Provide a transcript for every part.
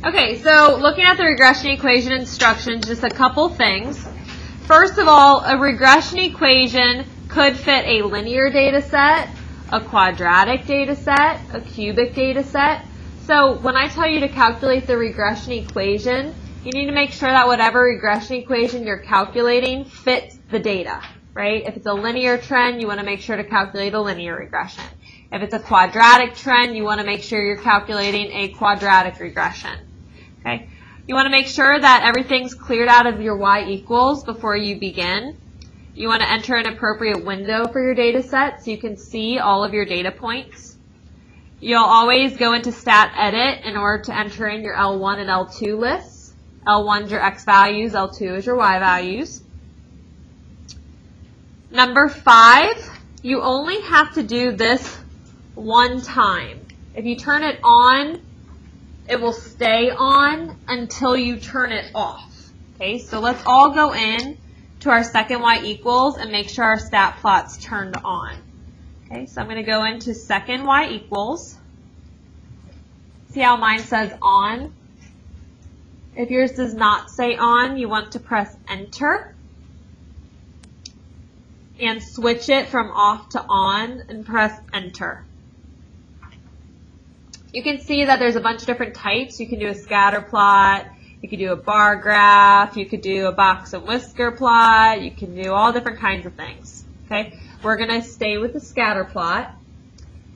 Okay, so looking at the regression equation instructions, just a couple things. First of all, a regression equation could fit a linear data set, a quadratic data set, a cubic data set. So when I tell you to calculate the regression equation, you need to make sure that whatever regression equation you're calculating fits the data, right? If it's a linear trend, you want to make sure to calculate a linear regression. If it's a quadratic trend, you want to make sure you're calculating a quadratic regression. Okay? You want to make sure that everything's cleared out of your y equals before you begin. You want to enter an appropriate window for your data set so you can see all of your data points. You'll always go into stat edit in order to enter in your L1 and L2 lists. L1 is your x values, L2 is your y values. Number 5, you only have to do this one time. If you turn it on, it will stay on until you turn it off. Okay, so let's all go in to our second y equals and make sure our stat plot's turned on. Okay, so I'm going to go into second y equals. See how mine says on? If yours does not say on, you want to press enter and switch it from off to on and press enter. You can see that there's a bunch of different types. You can do a scatter plot, you could do a bar graph, you could do a box and whisker plot, you can do all different kinds of things. Okay, we're going to stay with the scatter plot.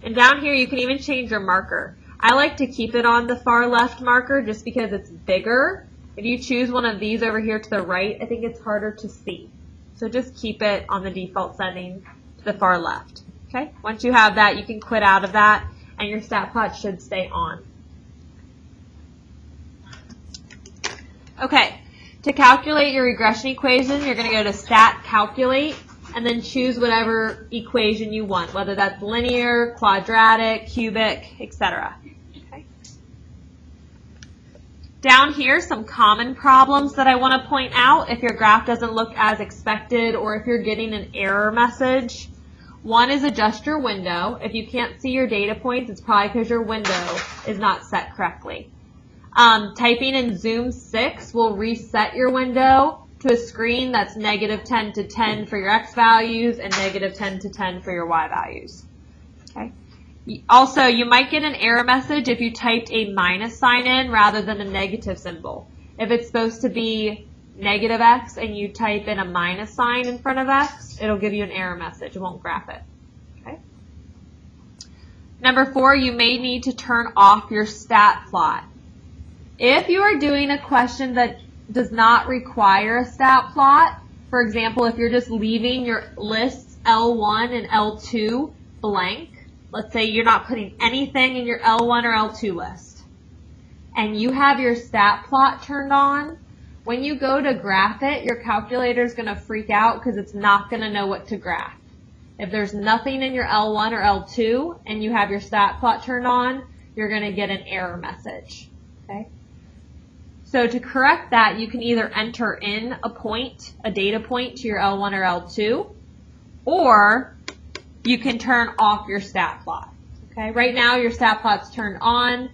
And down here you can even change your marker. I like to keep it on the far left marker just because it's bigger. If you choose one of these over here to the right, I think it's harder to see. So just keep it on the default setting to the far left. Okay, once you have that, you can quit out of that and your stat plot should stay on. Okay, to calculate your regression equation, you're going to go to Stat Calculate and then choose whatever equation you want, whether that's linear, quadratic, cubic, etc. Okay. Down here, some common problems that I want to point out if your graph doesn't look as expected or if you're getting an error message. One is adjust your window. If you can't see your data points, it's probably because your window is not set correctly. Typing in Zoom 6 will reset your window to a screen that's -10 to 10 for your x values and -10 to 10 for your y values. Okay. Also, you might get an error message if you typed a minus sign in rather than a negative symbol. If it's supposed to be -x and you type in a minus sign in front of x, it'll give you an error message. It won't graph it. Okay. Number 4, you may need to turn off your stat plot. If you are doing a question that does not require a stat plot, for example, if you're just leaving your lists L1 and L2 blank, let's say you're not putting anything in your L1 or L2 list, and you have your stat plot turned on, when you go to graph it, your calculator is going to freak out because it's not going to know what to graph. If there's nothing in your L1 or L2 and you have your stat plot turned on, you're going to get an error message. Okay? So to correct that, you can either enter in a data point to your L1 or L2, or you can turn off your stat plot. Okay? Right now your stat plot's turned on.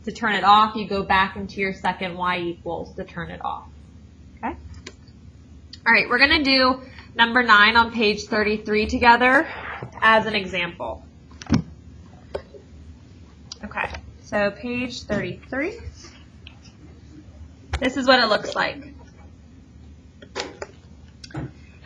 To turn it off, you go back into your second y equals to turn it off. Okay? All right, we're going to do number 9 on page 33 together as an example. Okay, so page 33. This is what it looks like.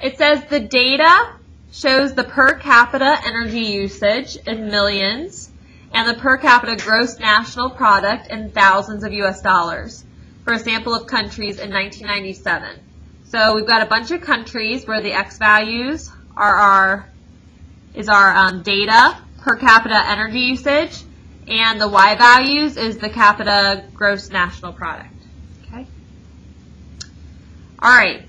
It says the data shows the per capita energy usage in millions and the per capita gross national product in thousands of US dollars for a sample of countries in 1997. So we've got a bunch of countries where the X values are our data per capita energy usage, and the Y values is the capita gross national product. Okay. All right.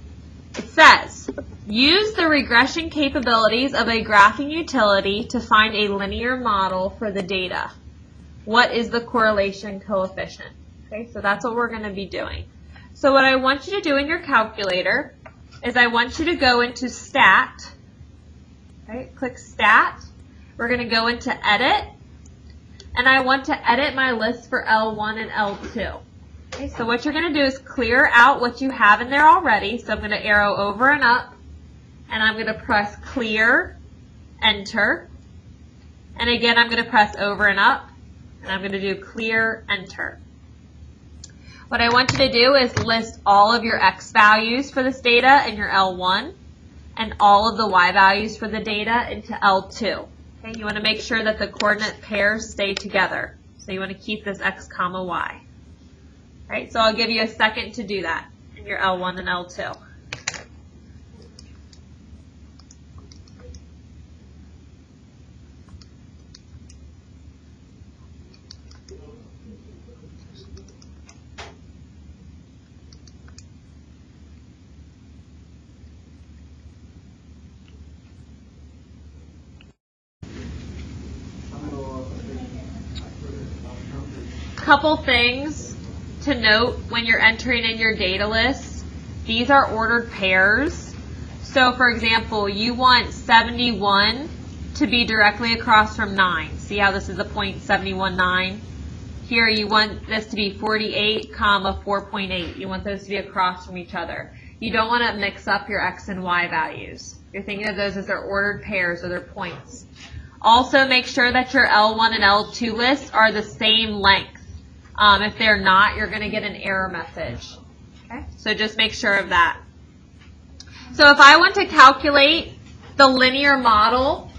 It says, use the regression capabilities of a graphing utility to find a linear model for the data. What is the correlation coefficient? Okay, so that's what we're going to be doing. So what I want you to do in your calculator is I want you to go into Stat. Okay, click Stat. We're going to go into Edit. And I want to edit my list for L1 and L2. Okay, so what you're going to do is clear out what you have in there already. So I'm going to arrow over and up, and I'm going to press clear, enter. And again, I'm going to press over and up, and I'm going to do clear, enter. What I want you to do is list all of your X values for this data in your L1 and all of the Y values for the data into L2. Okay, you want to make sure that the coordinate pairs stay together. So you want to keep this X comma Y. All right, so I'll give you a second to do that in your L1 and L2. Couple things to note when you're entering in your data lists. These are ordered pairs. So for example, you want 71 to be directly across from 9. See how this is a 0.719? Here you want this to be 48, comma 4.8. You want those to be across from each other. You don't want to mix up your X and Y values. You're thinking of those as their ordered pairs or their points. Also make sure that your L1 and L2 lists are the same length. If they're not, you're going to get an error message. Okay? So just make sure of that. So if I want to calculate the linear model,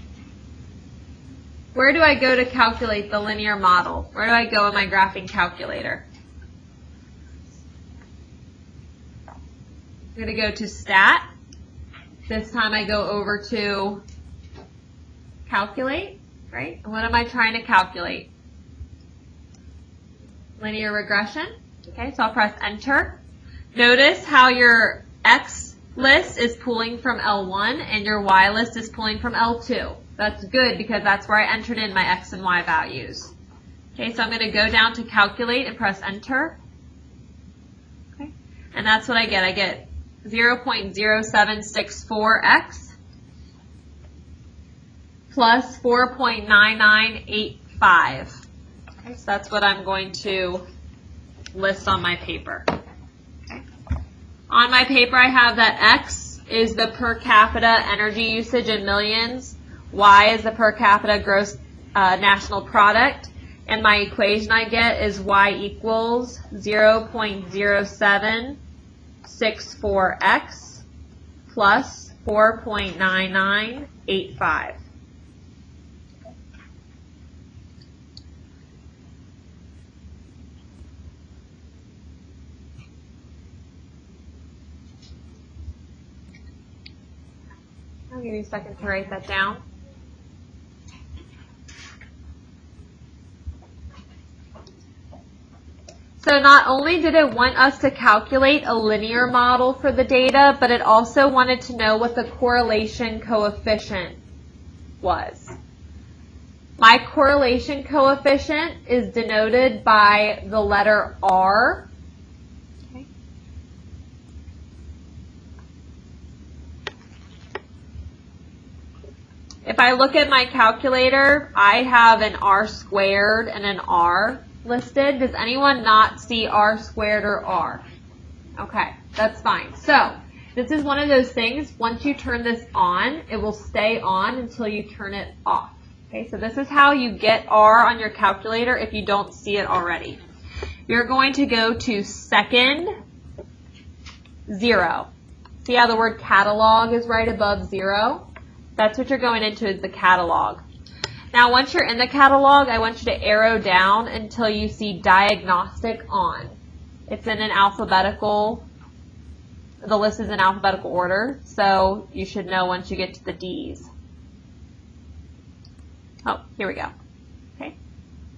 where do I go to calculate the linear model? Where do I go in my graphing calculator? I'm going to go to Stat. This time I go over to Calculate, right? And what am I trying to calculate? Linear regression. Okay, so I'll press enter. Notice how your X list is pulling from L1 and your Y list is pulling from L2. That's good because that's where I entered in my X and Y values. Okay, so I'm going to go down to calculate and press enter. Okay, and that's what I get. I get 0.0764x plus 4.9985. Okay, so that's what I'm going to list on my paper. Okay. On my paper, I have that X is the per capita energy usage in millions, Y is the per capita gross national product, and my equation I get is Y equals 0.0764x plus 4.9985. I'll give you a second to write that down. So not only did it want us to calculate a linear model for the data, but it also wanted to know what the correlation coefficient was. My correlation coefficient is denoted by the letter R. Okay. If I look at my calculator, I have an R squared and an R listed. Does anyone not see R squared or R? Okay, that's fine. So this is one of those things, once you turn this on, it will stay on until you turn it off. Okay, so this is how you get R on your calculator if you don't see it already. You're going to go to second 0. See how the word catalog is right above 0? That's what you're going into, is the catalog. Now once you're in the catalog, I want you to arrow down until you see diagnostic on. It's in an alphabetical, the list is in alphabetical order, so you should know once you get to the D's. Oh, here we go. Okay.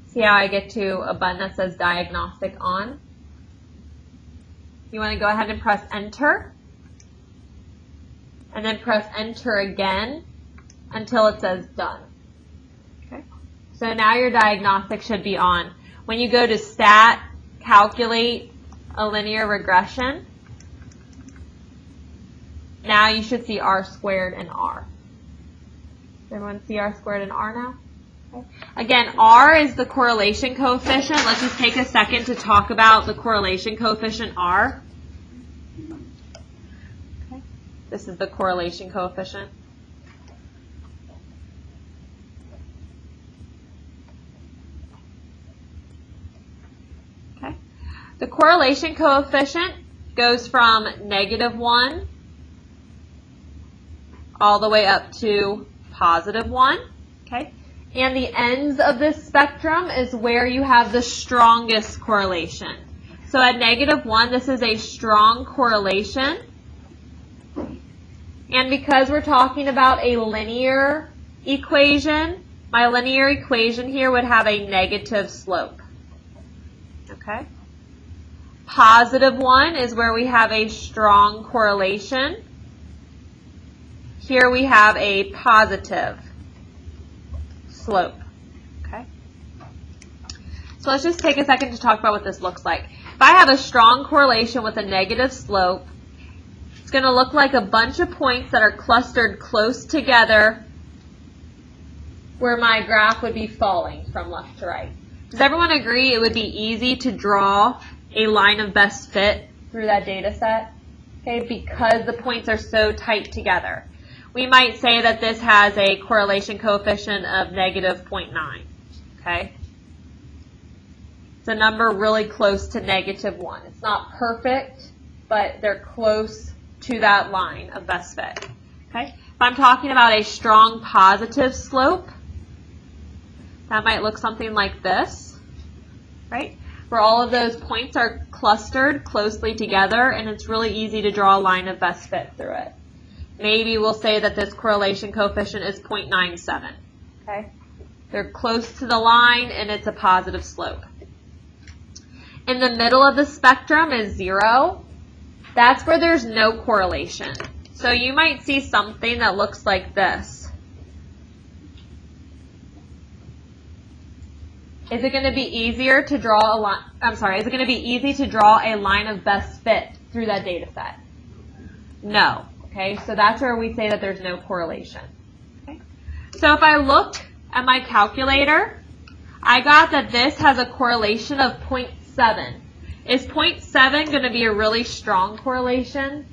See how I get to a button that says diagnostic on? You want to go ahead and press enter. And then press enter again until it says done. Okay. So now your diagnostic should be on. When you go to stat, calculate a linear regression, now you should see R squared and R. Does everyone see R squared and R now? Again, R is the correlation coefficient. Let's just take a second to talk about the correlation coefficient R. Okay. This is the correlation coefficient. Okay. The correlation coefficient goes from -1 all the way up to +1. Okay. And the ends of this spectrum is where you have the strongest correlation. So at -1, this is a strong correlation. And because we're talking about a linear equation, my linear equation here would have a negative slope. Okay? +1 is where we have a strong correlation. Here we have a positive slope. Okay. So let's just take a second to talk about what this looks like. If I have a strong correlation with a negative slope, it's going to look like a bunch of points that are clustered close together where my graph would be falling from left to right. Does everyone agree it would be easy to draw a line of best fit through that data set? Okay, because the points are so tight together. We might say that this has a correlation coefficient of -0.9, okay? It's a number really close to -1. It's not perfect, but they're close to that line of best fit, okay? If I'm talking about a strong positive slope, that might look something like this, right? Where all of those points are clustered closely together, and it's really easy to draw a line of best fit through it. Maybe we'll say that this correlation coefficient is 0.97. Okay? They're close to the line and it's a positive slope. In the middle of the spectrum is 0. That's where there's no correlation. So you might see something that looks like this. Is it going to be easier to draw a line? I'm sorry, is it going to be easy to draw a line of best fit through that data set? No. Okay, so that's where we say that there's no correlation. Okay. So if I look at my calculator, I got that this has a correlation of 0.7. Is 0.7 going to be a really strong correlation?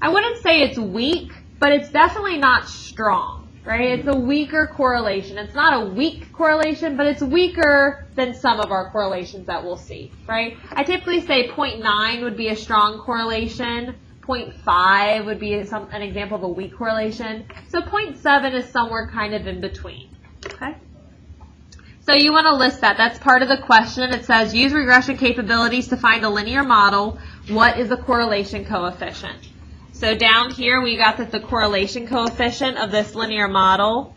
I wouldn't say it's weak, but it's definitely not strong, right? It's a weaker correlation. It's not a weak correlation, but it's weaker than some of our correlations that we'll see, right? I typically say 0.9 would be a strong correlation. 0.5 would be an example of a weak correlation. So 0.7 is somewhere kind of in between. Okay? So you want to list that. That's part of the question. It says, use regression capabilities to find a linear model. What is the correlation coefficient? So down here we got that the correlation coefficient of this linear model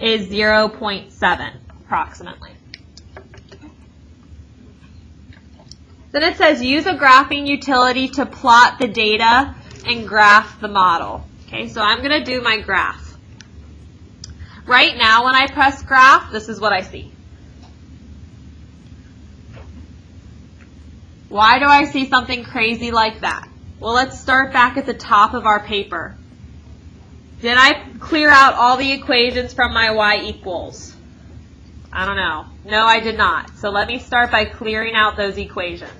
is 0.7 approximately. Then it says use a graphing utility to plot the data and graph the model. Okay, so I'm going to do my graph. Right now when I press graph, this is what I see. Why do I see something crazy like that? Well, let's start back at the top of our paper. Did I clear out all the equations from my y equals? I don't know. No, I did not. So let me start by clearing out those equations.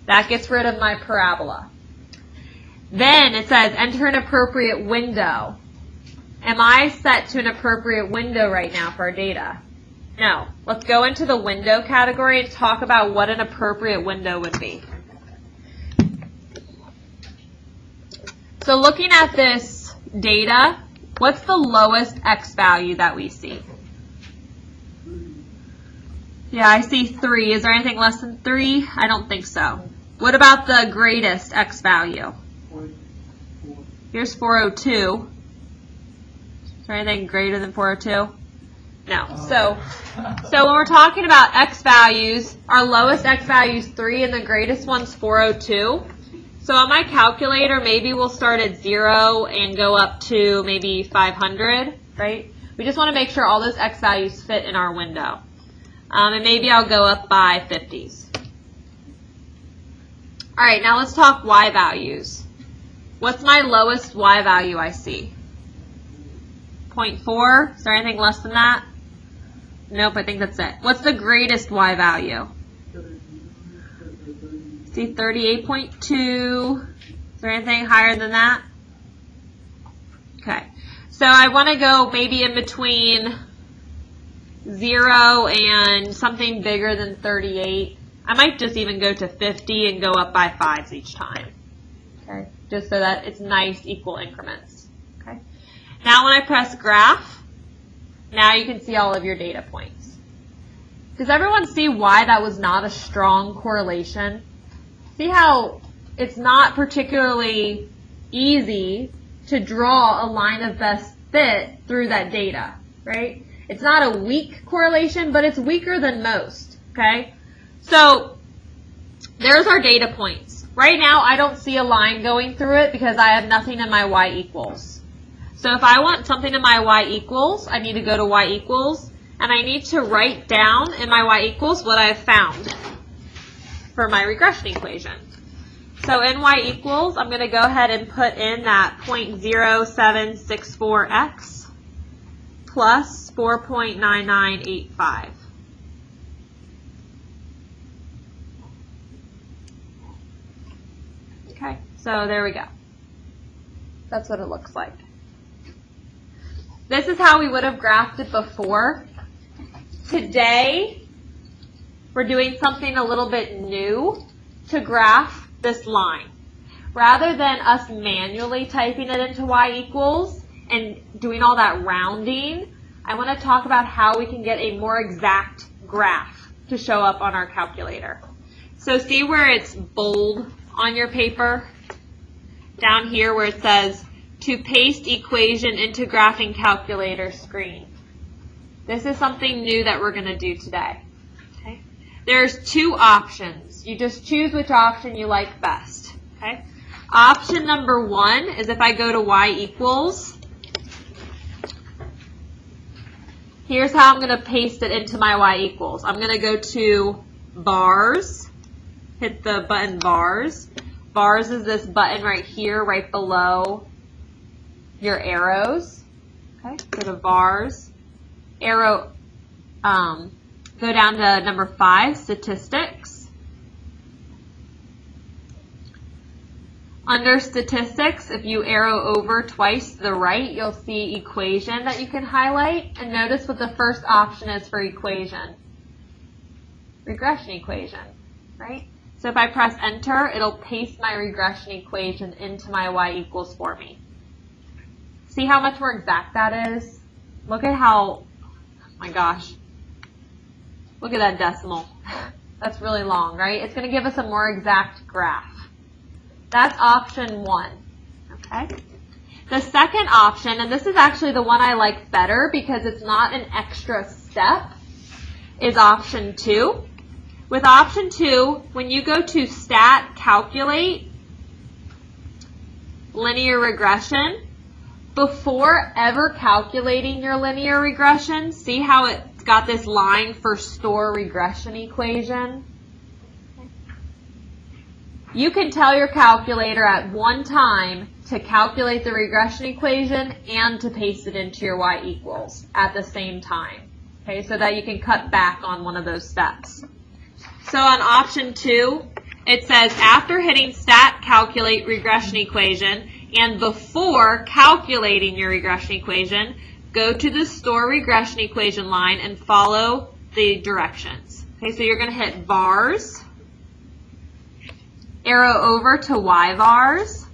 That gets rid of my parabola. Then it says enter an appropriate window. Am I set to an appropriate window right now for our data? No. Let's go into the window category and talk about what an appropriate window would be. So looking at this data, what's the lowest x value that we see? Yeah, I see 3. Is there anything less than 3? I don't think so. What about the greatest x value? Here's 402. Is there anything greater than 402? No. So when we're talking about x values, our lowest x value is 3 and the greatest one's 402. So on my calculator, maybe we'll start at 0 and go up to maybe 500, right? We just want to make sure all those x values fit in our window. And maybe I'll go up by 50s. All right, now let's talk y values. What's my lowest y value I see? 0.4? Is there anything less than that? Nope, I think that's it. What's the greatest y value? See, 38.2. Is there anything higher than that? Okay. So I want to go maybe in between 0 and something bigger than 38. I might just even go to 50 and go up by 5s each time. Okay, just so that it's nice equal increments. Okay. Now when I press graph, now you can see all of your data points. Does everyone see why that was not a strong correlation? See how it's not particularly easy to draw a line of best fit through that data, right? It's not a weak correlation, but it's weaker than most, okay? So there's our data points. Right now, I don't see a line going through it because I have nothing in my y equals. So if I want something in my y equals, I need to go to y equals, and I need to write down in my y equals what I have found for my regression equation. So in y equals, I'm going to go ahead and put in that 0.0764x plus 4.9985. Okay, so there we go. That's what it looks like. This is how we would have graphed it before. Today, we're doing something a little bit new to graph this line. Rather than us manually typing it into y equals and doing all that rounding, I want to talk about how we can get a more exact graph to show up on our calculator. So see where it's bold on your paper? Down here where it says, to paste equation into graphing calculator screen. This is something new that we're going to do today. Okay? There's two options. You just choose which option you like best. Okay? Option number 1 is if I go to y equals. Here's how I'm going to paste it into my y equals. I'm going to go to bars, hit the button bars. Bars is this button right here, right below your arrows. Okay, go to bars. Arrow, go down to number 5, statistics. Under statistics, if you arrow over twice to the right, you'll see equation that you can highlight. And notice what the first option is for equation. Regression equation, right? So if I press enter, it'll paste my regression equation into my y equals for me. See how much more exact that is? Look at how, oh my gosh, look at that decimal. That's really long, right? It's going to give us a more exact graph. That's option 1, okay? The second option, and this is actually the one I like better because it's not an extra step, is option 2. With option 2, when you go to stat calculate linear regression, before ever calculating your linear regression, see how it's got this line for store regression equation? You can tell your calculator at one time to calculate the regression equation and to paste it into your y equals at the same time, okay, so that you can cut back on one of those steps. So on option 2, it says after hitting stat calculate regression equation and before calculating your regression equation, go to the store regression equation line and follow the directions. Okay, so you're going to hit bars, arrow over to y bars,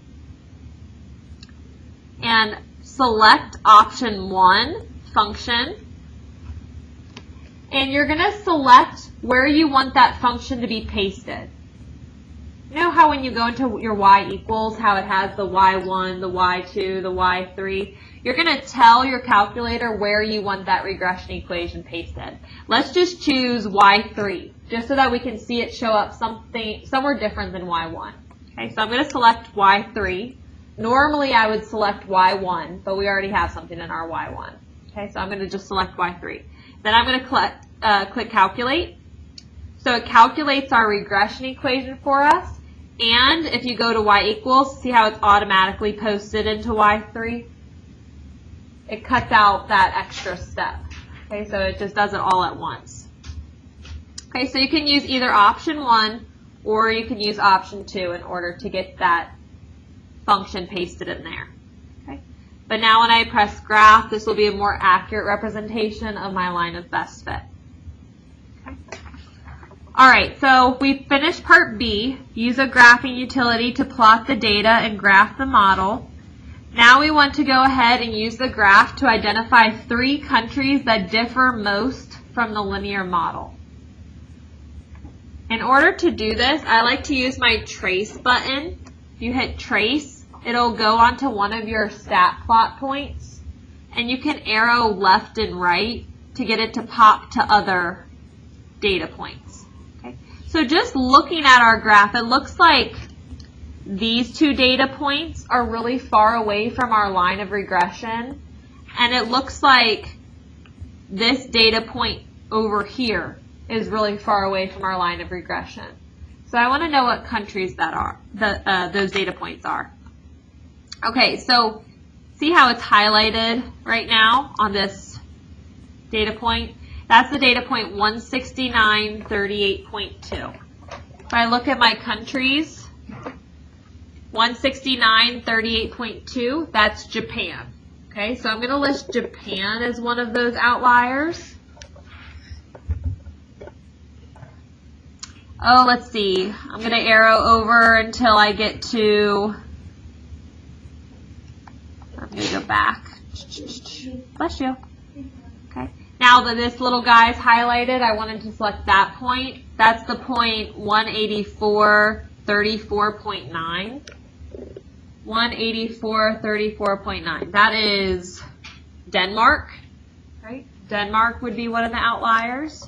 and select option 1, function. And you're going to select where you want that function to be pasted. You know how when you go into your y equals, how it has the y1, the y2, the y3? You're going to tell your calculator where you want that regression equation pasted. Let's just choose y3, just so that we can see it show up somewhere different than y1. Okay, so I'm going to select y3. Normally I would select y1, but we already have something in our y1. Okay, so I'm going to just select y3. Then I'm going to click calculate. So it calculates our regression equation for us. And if you go to y equals, see how it's automatically posted into y3? it cuts out that extra step. Okay, so it just does it all at once. Okay, so you can use either option 1 or you can use option 2 in order to get that function pasted in there. Okay, but now when I press graph, this will be a more accurate representation of my line of best fit. Okay. All right, so we finished part B. Use a graphing utility to plot the data and graph the model. Now we want to go ahead and use the graph to identify 3 countries that differ most from the linear model. In order to do this, I like to use my trace button. If you hit trace, it'll go onto one of your stat plot points, and you can arrow left and right to get it to pop to other data points. Okay? So just looking at our graph, it looks like these 2 data points are really far away from our line of regression, and it looks like this data point over here is really far away from our line of regression. So I want to know what countries that are, those data points are. Okay, so see how it's highlighted right now on this data point? That's the data point 169.38.2. If I look at my countries, 169.38.2, that's Japan. Okay, so I'm going to list Japan as one of those outliers. Oh, let's see. I'm going to arrow over until I get to, I'm going to go back. Bless you. Okay. Now that this little guy is highlighted, I wanted to select that point. That's the point 184.34.9. 184.34.9. That is Denmark. Right? Denmark would be one of the outliers.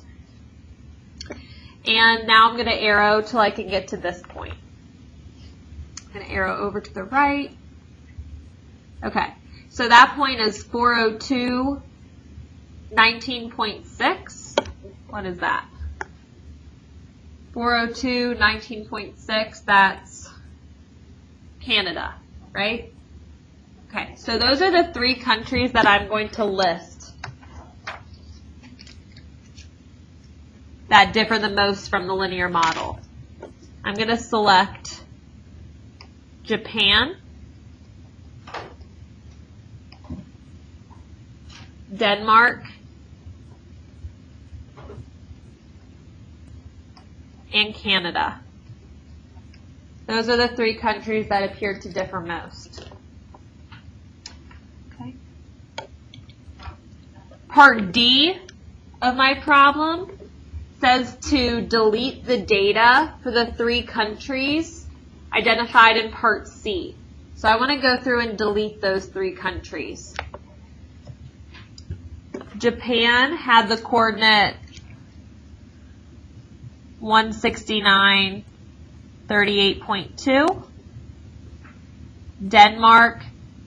And now I'm going to arrow till I can get to this point. I'm going to arrow over to the right. Okay, so that point is 402.19.6. What is that? 402.19.6, that's Canada, right? Okay, so those are the 3 countries that I'm going to list that differ the most from the linear model. I'm going to select Japan, Denmark, and Canada. Those are the 3 countries that appear to differ most. Okay. Part D of my problem says to delete the data for the 3 countries identified in Part C. So I want to go through and delete those 3 countries. Japan had the coordinate 169.38.2. Denmark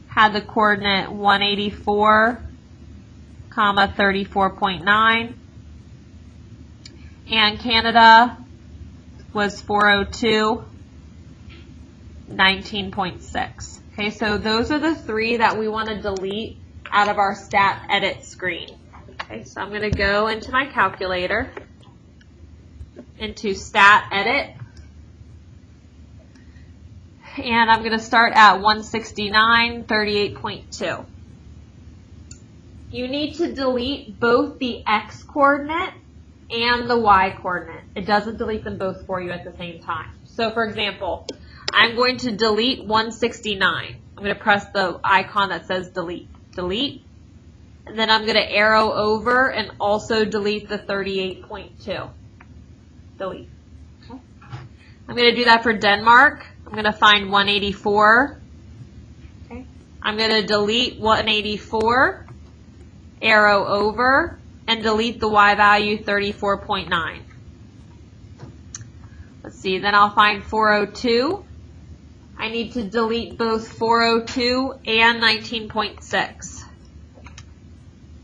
had the coordinate 184.34.9. And Canada was 402.19.6. Okay, so those are the 3 that we want to delete out of our stat edit screen. Okay, so I'm going to go into my calculator, into stat edit, and I'm going to start at 169.38.2. You need to delete both the x coordinate and the y coordinate. It doesn't delete them both for you at the same time. So for example, I'm going to delete 169. I'm going to press the icon that says delete. Delete. And then I'm going to arrow over and also delete the 38.2. Delete. Okay. I'm going to do that for Denmark. I'm going to find 184. Okay. I'm going to delete 184, arrow over, and delete the y value 34.9. Let's see, then I'll find 402. I need to delete both 402 and 19.6.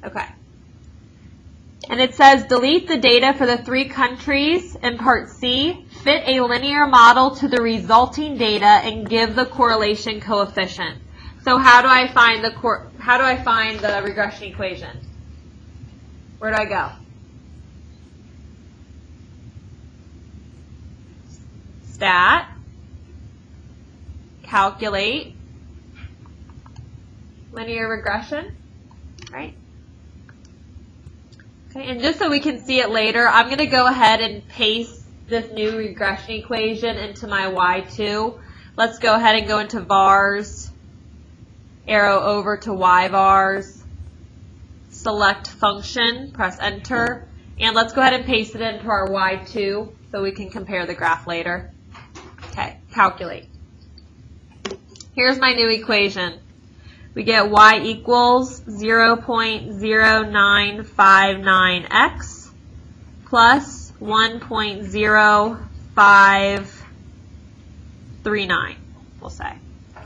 Okay. And it says delete the data for the 3 countries in Part C, fit a linear model to the resulting data, and give the correlation coefficient. So how do I find the regression equation? Where do I go? Stat, calculate, linear regression, right? Okay, and just so we can see it later, I'm going to go ahead and paste this new regression equation into my Y2. Let's go ahead and go into vars, arrow over to Y vars, select function, press enter, and let's go ahead and paste it into our Y2 so we can compare the graph later. Okay, calculate. Here's my new equation. We get y equals 0.0959x plus 1.0539, we'll say.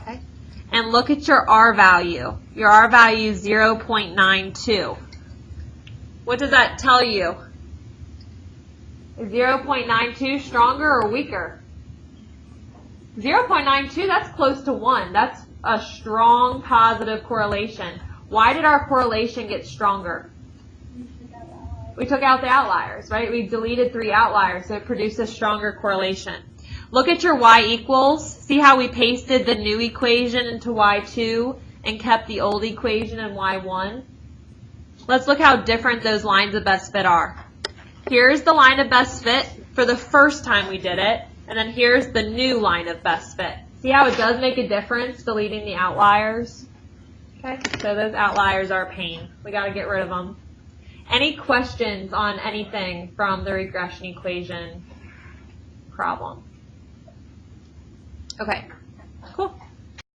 Okay. And look at your R value. Your R value is 0.92. What does that tell you? Is 0.92 stronger or weaker? 0.92, that's close to 1. That's a strong positive correlation. Why did our correlation get stronger? We took out the outliers, right? We deleted 3 outliers, so it produced a stronger correlation. Look at your y equals. See how we pasted the new equation into y2 and kept the old equation in y1? Let's look how different those lines of best fit are. Here's the line of best fit for the first time we did it, and then here's the new line of best fit. See how it does make a difference deleting the outliers? Okay, so those outliers are a pain. We got to get rid of them. Any questions on anything from the regression equation problem? Okay, cool.